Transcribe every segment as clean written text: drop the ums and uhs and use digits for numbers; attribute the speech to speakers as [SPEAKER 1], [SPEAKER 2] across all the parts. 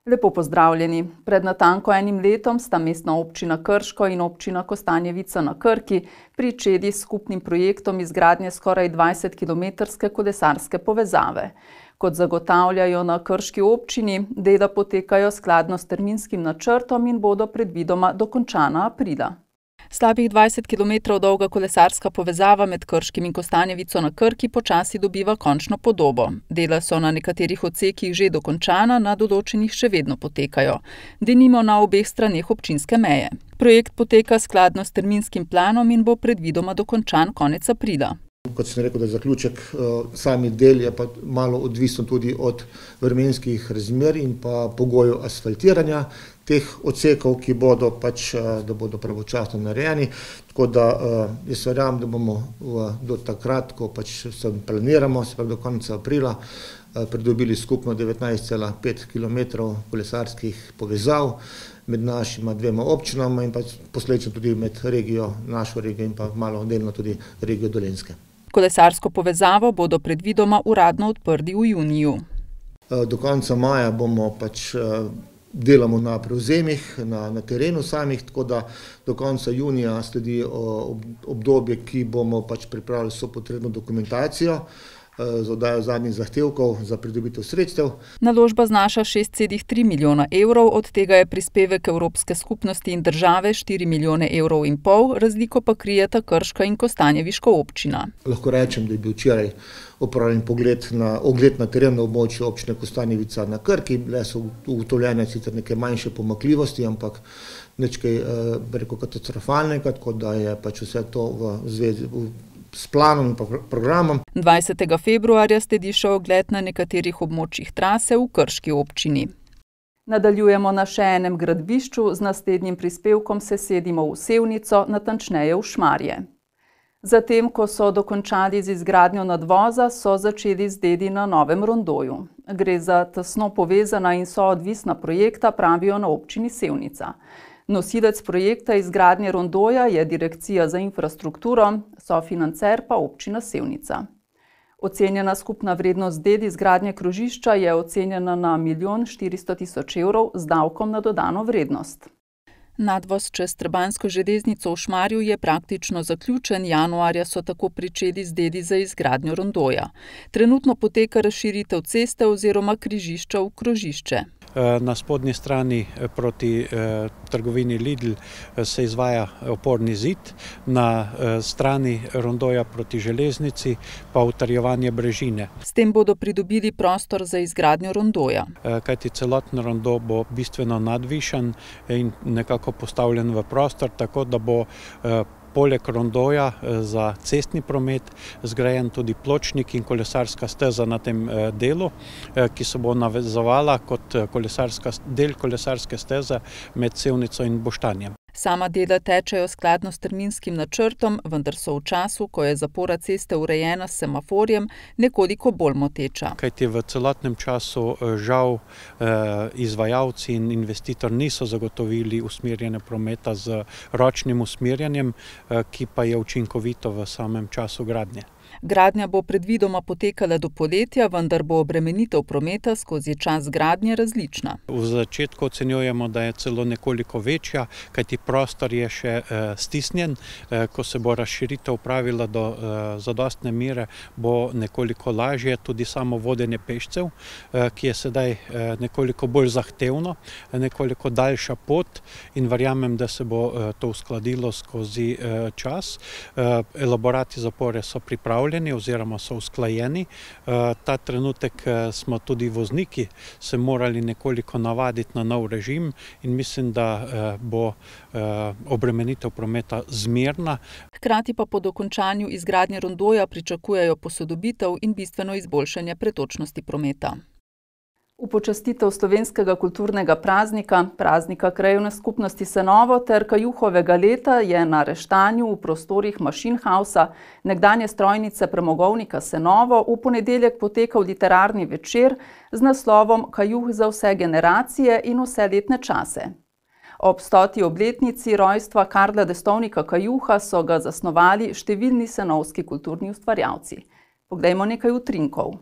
[SPEAKER 1] Lepo pozdravljeni. Pred natanko enim letom sta Mestna občina Krško in občina Kostanjevica na Krki pričeli s skupnim projektom izgradnje skoraj 20-kilometrske kolesarske povezave. Kot zagotavljajo na krški občini, dela potekajo skladno s terminskim načrtom in bodo predvidoma dokončana aprila. Slabih 20 kilometrov dolga kolesarska povezava med Krškim in Kostanjevico na Krki počasi dobiva končno podobo. Dela so na nekaterih odsekih že dokončana, na določenih še vedno potekajo. Denimo na obeh straneh občinske meje. Projekt poteka skladno s terminskim planom in bo predvidoma dokončan konec aprila.
[SPEAKER 2] Kot sem rekel, da zaključek sami del je pa malo odvisno tudi od vremenskih razmer in pa pogojev asfaltiranja teh odsekov, ki bodo da bodo pravočasno narejeni. Tako da jaz verjamem, da bomo do takrat, ko se planiramo, se pravi do konca aprila, pridobili skupno 19,5 km kolesarskih povezav med našima dvema občinama in pa posledično tudi med regijo, našo regijo in pa malo delno tudi regijo Dolenjske.
[SPEAKER 1] Kolesarsko povezavo bodo predvidoma uradno odprli v juniju.
[SPEAKER 2] Do konca maja bomo delamo na prevzemih, na terenu samih, tako da do konca junija sledi obdobje, ki bomo pripravili vso potrebno dokumentacijo za oddajo zadnjih zahtevkov za pridobitev sredstev.
[SPEAKER 1] Naložba znaša 6,3 milijona evrov, od tega je prispevek Evropske skupnosti in države 4,5 milijona evrov, razliko pa krijeta Krška in Kostanjeviška občina.
[SPEAKER 2] Lahko rečem, da je bil včeraj opravljen ogled na teren na območju občine Kostanjevica na Krki. Bile so ugotovljene sicer neke manjše pomanjkljivosti, ampak nič kaj katastrofalnega, tako da je vse to v zvezi s planom in programom.
[SPEAKER 1] 20. februarja sledi še ogled na nekaterih območjih trase v krški občini. Nadaljujemo na še enem gradbišču, z naslednjim prispevkom se sedimo v Sevnico, natančneje v Šmarje. Zatem, ko so dokončali z izgradnjo nadvoza, so začeli z deli na novem rondoju. Gre za tesno povezana in soodvisna projekta, pravijo na občini Sevnica. Nosilec projekta izgradnje rondoja je Direkcija za infrastrukturo, sofinancer pa občina Sevnica. Ocenjena skupna vrednost del izgradnje krožišča je ocenjena na 1,4 milijona z davkom na dodano vrednost. Nadvoz čez Trebanjsko železnico v Šmarju je praktično zaključen, januarja so tako pričeli z deli za izgradnjo rondoja. Trenutno poteka razširitev ceste oziroma križišča v krožišče.
[SPEAKER 3] Na spodnji strani proti trgovini Lidl se izvaja oporni zid, na strani rondoja proti železnici pa utrjevanje brežine.
[SPEAKER 1] S tem bodo pridobili prostor za izgradnjo rondoja.
[SPEAKER 3] Kajti celoten rondo bo bistveno nadvišan in nekako postavljen v prostor, tako da bo poleg rondoja za cestni promet zgrajen tudi pločnik in kolesarska steza na tem delu, ki se bo navezovala kot del kolesarske steze med Sevnico in Boštanjem.
[SPEAKER 1] Sama dela tečejo skladno s terminskim načrtom, vendar so v času, ko je zapora ceste urejena s semaforjem, nekoliko bolj moteča.
[SPEAKER 3] Kajti v celotnem času žal izvajalci in investitor niso zagotovili usmerjene prometa z ročnim usmerjanjem, ki pa je učinkovito v samem času gradnje.
[SPEAKER 1] Gradnja bo predvidoma potekala do poletja, vendar bo obremenitev prometa skozi čas gradnje različna.
[SPEAKER 3] V začetku ocenjujemo, da je celo nekoliko večja, kajti prostor je še stisnjen. Ko se bo razširitev pravila do zadostne mere, bo nekoliko lažje tudi samo vodenje pešcev, ki je sedaj nekoliko bolj zahtevno, nekoliko daljša pot in verjamem, da se bo to uskladilo skozi čas. Elaborati zapore so pripravljeni oziroma so usklajeni. Ta trenutek smo tudi vozniki se morali nekoliko navaditi na nov režim in mislim, da bo obremenitev prometa zmerna.
[SPEAKER 1] Hkrati pa po dokončanju izgradnje rondoja pričakujejo posodobitev in bistveno izboljšanje pretočnosti prometa. V počastitev slovenskega kulturnega praznika, praznika krajevne skupnosti Senovo ter Kajuhovega leta je na Reštanju v prostorih Machine Housea, nekdanje strojnice premogovnika Senovo, v ponedeljek potekal literarni večer z naslovom Kajuh za vse generacije in vse letne čase. Ob 100. obletnici rojstva Karla Destovnika Kajuha so ga zasnovali številni senovski kulturni ustvarjalci. Poglejmo nekaj utrinkov.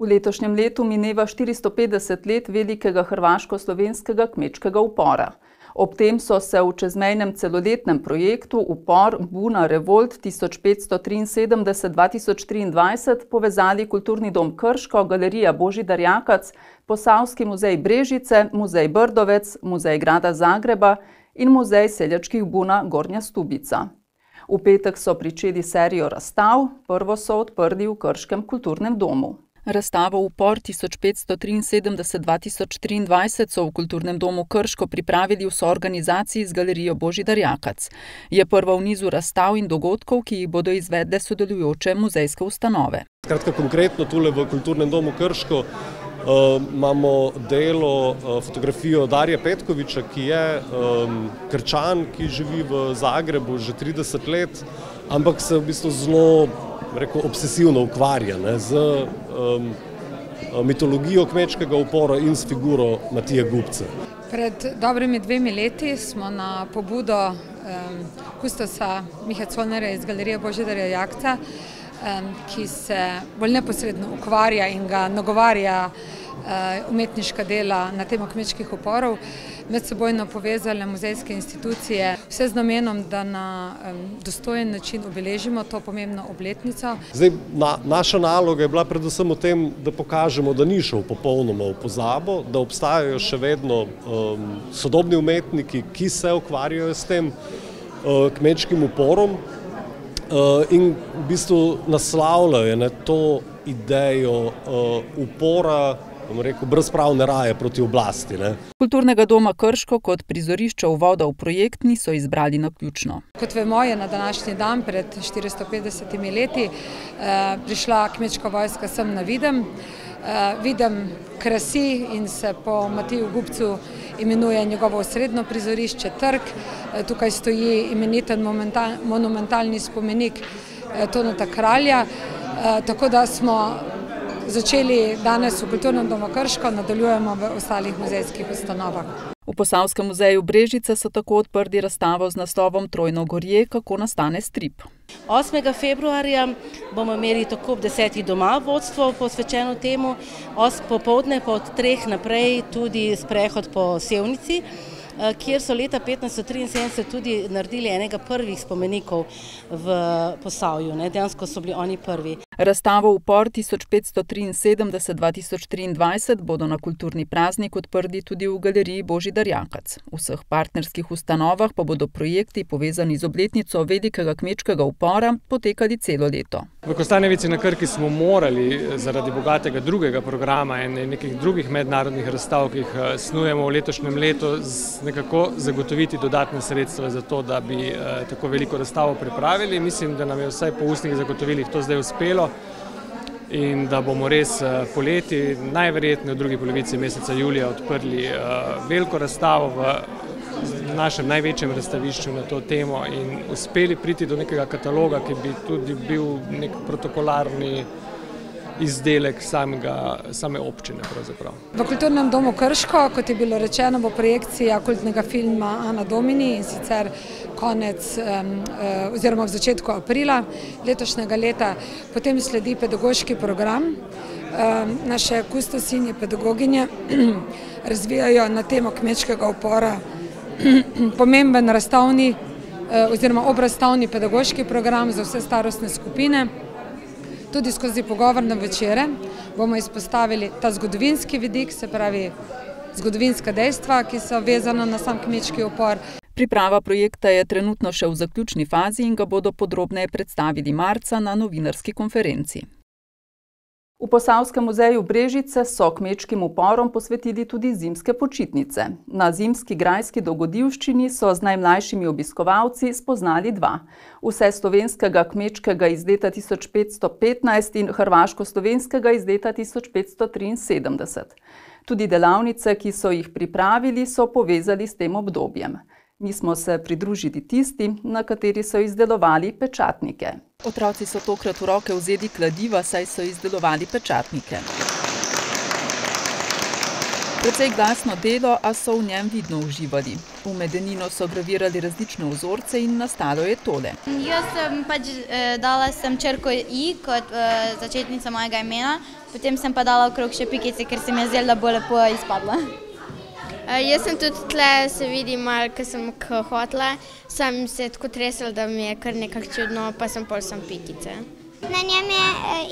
[SPEAKER 1] V letošnjem letu mineva 450 let velikega hrvaško-slovenskega kmečkega upora. Ob tem so se v čezmejnem celoletnem projektu Upor Buna Revolt 1573-2023 povezali Kulturni dom Krško, Galerija Božidar Jakac, Posavski muzej Brežice, Muzej Brdovec, Muzej grada Zagreba in Muzej seljačkih buna Gornja Stubica. V petek so pričeli serijo razstav, prvo so odprli v Krškem kulturnem domu. Razstavo Upor 1573-2023 so v Kulturnem domu Krško pripravili v soorganizaciji z Galerijo Božidar Jakac. Je prva v nizu razstav in dogodkov, ki jih bodo izvedle sodelujoče muzejske ustanove.
[SPEAKER 4] Skratka, konkretno tule v Kulturnem domu Krško imamo delo, fotografijo Darija Petkoviča, ki je Krčan, ki živi v Zagrebu že 30 let, ampak se v bistvu zelo obsesivno ukvarja z mitologijo kmečkega upora in s figuro Matije Gubca.
[SPEAKER 5] Pred dobrimi 2 leti smo na pobudo kustosa Mihe Colnerja iz Galerije Božidarja Jakca, ki se bolj neposredno ukvarja in ga nagovarja umetniška dela na temo kmečkih uporov, medsebojno povezale muzejske institucije, vse z namenom, da na dostojen način obeležimo to pomembno obletnico.
[SPEAKER 4] Naša naloga je bila predvsem v tem, da pokažemo, da ni šel popolnoma v pozabo, da obstajajo še vedno sodobni umetniki, ki se ukvarjajo s tem kmečkim uporom in v bistvu naslavljajo to idejo upora, brezpravne raje proti oblasti.
[SPEAKER 1] Kulturnega doma Krško kot prizorišča uvoda v projekt niso izbrali naključno.
[SPEAKER 5] Kot vemo, je na današnji dan pred 450 leti prišla kmečka vojska sem na Videm. Videm krasi in se po Matiju Gubcu imenuje njegovo osrednjo prizorišče Trg. Tukaj stoji imeniten monumentalni spomenik Toneta Kralja, tako da smo začeli danes v Kulturnem domu Krško, nadaljujemo v ostalih muzejskih ustanovah.
[SPEAKER 1] V Posavskem muzeju Brežice so tako odprli razstavo z naslovom Trojno gorje, kako nastane strip.
[SPEAKER 6] 8. februarja bomo imeli tako ob 10. doma vodstvo posvečeno temu, popoldne pa od 3 naprej tudi sprehod po Sevnici, kjer so leta 1573 tudi naredili enega prvih spomenikov v Posavju. Dejansko so bili oni prvi.
[SPEAKER 1] Razstavo Upor 1573-2023 bodo na kulturni praznik odprli tudi v Galeriji Božidar Jakac. V vseh partnerskih ustanovah pa bodo projekti povezani z obletnico velikega kmečkega upora potekali celo leto.
[SPEAKER 7] V Kostanjevici na Krki smo morali zaradi bogatega drugega programa in nekih drugih mednarodnih razstav, ki jih snujemo v letošnjem letu, nekako zagotoviti dodatne sredstva za to, da bi tako veliko razstavo pripravili. Mislim, da nam je vsaj po ustnih zagotovilih to zdaj uspelo in da bomo res poleti, najverjetneje v drugi polovici meseca julija, odprli veliko razstavo v našem največjem razstavišču na to temo in uspeli priti do nekega kataloga, ki bi tudi bil nek protokolarni izdelek same občine pravzaprav.
[SPEAKER 5] V Kulturnem domu Krško, kot je bilo rečeno, bo projekcija kultnega filma Ana Domini in sicer konec oziroma v začetku aprila letošnjega leta. Potem sledi pedagoški program. Naše kustosinje pedagoginje razvijajo na temo kmečkega upora pomemben razstavni oziroma obrazstavni pedagoški program za vse starostne skupine. Tudi skozi pogovorne večere bomo izpostavili ta zgodovinski vidik, se pravi zgodovinska dejstva, ki so vezana na sam kmečki upor.
[SPEAKER 1] Priprava projekta je trenutno še v zaključni fazi in ga bodo podrobneje predstavili marca na novinarski konferenci. V Posavskem muzeju Brežice so kmečkim uporom posvetili tudi zimske počitnice. Na zimski grajski dogodivščini so z najmlajšimi obiskovalci spoznali dva. Vseslovenskega kmečkega iz leta 1515 in hrvaško-slovenskega iz leta 1573. Tudi delavnice, ki so jih pripravili, so povezali s tem obdobjem. Mi smo se pridružili tisti, na kateri so izdelovali pečatnike. Otroci so tokrat v roke vzeli kladiva, saj so izdelovali pečatnike. Precej glasno delo, a so v njem vidno uživali. V medenino so gravirali različne vzorce in nastalo je tole.
[SPEAKER 8] Jaz sem dala črko I kot začetnica mojega imena, potem sem pa dala okrog še pikice, ker se mi je zdelo, da bo lepo izpadla.
[SPEAKER 9] Jaz sem tudi tle, se vidi malo, ko sem hotela, sem se tako tresla, da mi je kar nekako čudno, pa sem pol sem pikice.
[SPEAKER 10] Na njem je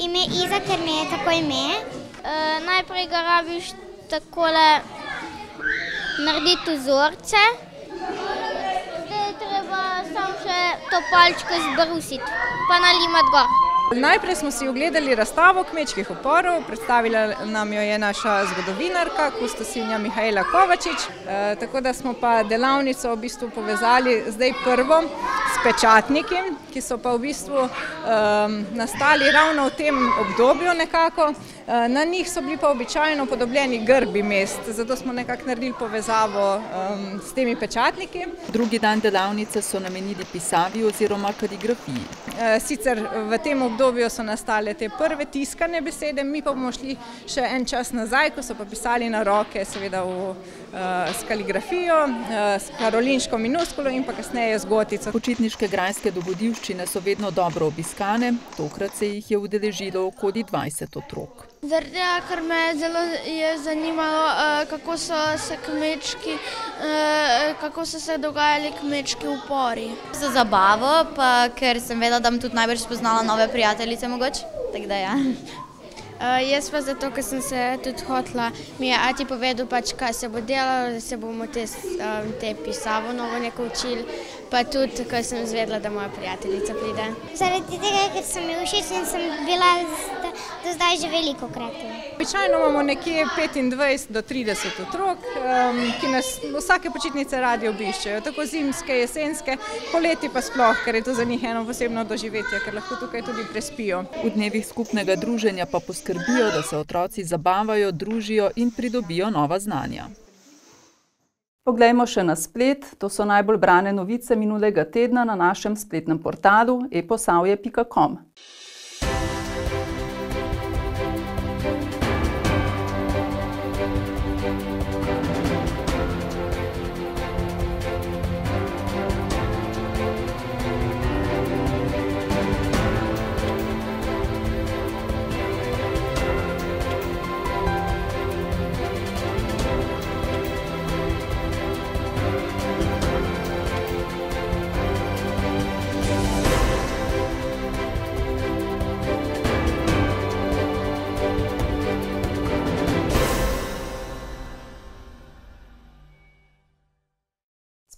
[SPEAKER 10] ime Iza, ker mi je tako ime. Najprej ga rabiš takole narediti vzorce. Zdaj je treba samo še to palčko zbrusiti, pa nalimati gor.
[SPEAKER 11] Najprej smo si ogledali razstavo kmečkih uporov, predstavila nam jo je naša zgodovinarka, kustosinja Mihaela Kovačič, tako da smo pa delavnico v bistvu povezali zdaj prvo s pečatniki, ki so pa v bistvu nastali ravno v tem obdobju nekako. Na njih so bili pa običajno podobljeni grbi mest, zato smo nekako naredili povezavo s temi pečatniki.
[SPEAKER 1] Drugi dan delavnice so namenili pisavi oziroma kaligrafiji.
[SPEAKER 11] Sicer v tem obdobju so nastale te prve tiskane besede, mi pa bomo šli še en čas nazaj, ko so pa pisali na roke, seveda s kaligrafijo, s karolinško minuskulo in pa kasneje z gotico.
[SPEAKER 1] Počitniške grajske dogodivščine so vedno dobro obiskane, tokrat se jih je udeležilo okoli 20 otrok.
[SPEAKER 9] Zaradi tega, ker me zelo je zanimalo, kako so se dogajali kmečki upori.
[SPEAKER 8] Za zabavo, pa ker sem vedela, da bom tudi najbrž spoznala nove prijateljice mogoče, tako da ja.
[SPEAKER 9] Jaz pa zato, ker sem se tudi hotela, mi je ati povedal, kaj se bo delalo, da se bomo te pisavo novo neko učili, pa tudi, ker sem izvedela, da moja prijateljica pride.
[SPEAKER 10] Zaradi tega, ker sem mi všeč in sem bila do zdaj že velikokrat.
[SPEAKER 11] Običajno imamo nekje 25 do 30 otrok, ki nas vsake počitnice radi obiščejo, tako zimske, jesenske, poleti pa sploh, ker je to za njih eno posebno doživetje, ker lahko tukaj tudi prespijo.
[SPEAKER 1] V dnevih skupnega druženja pa poskrbijo, da se otroci zabavajo, družijo in pridobijo nova znanja. Poglejmo še na splet, to so najbolj brane novice minulega tedna na našem spletnem portalu eposavje.com.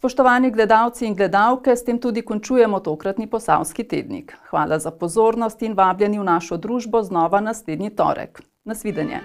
[SPEAKER 1] Spoštovani gledalci in gledalke, s tem tudi končujemo tokratni Posavski tednik. Hvala za pozornost in vabljeni v našo družbo znova naslednji torek. Nasvidenje.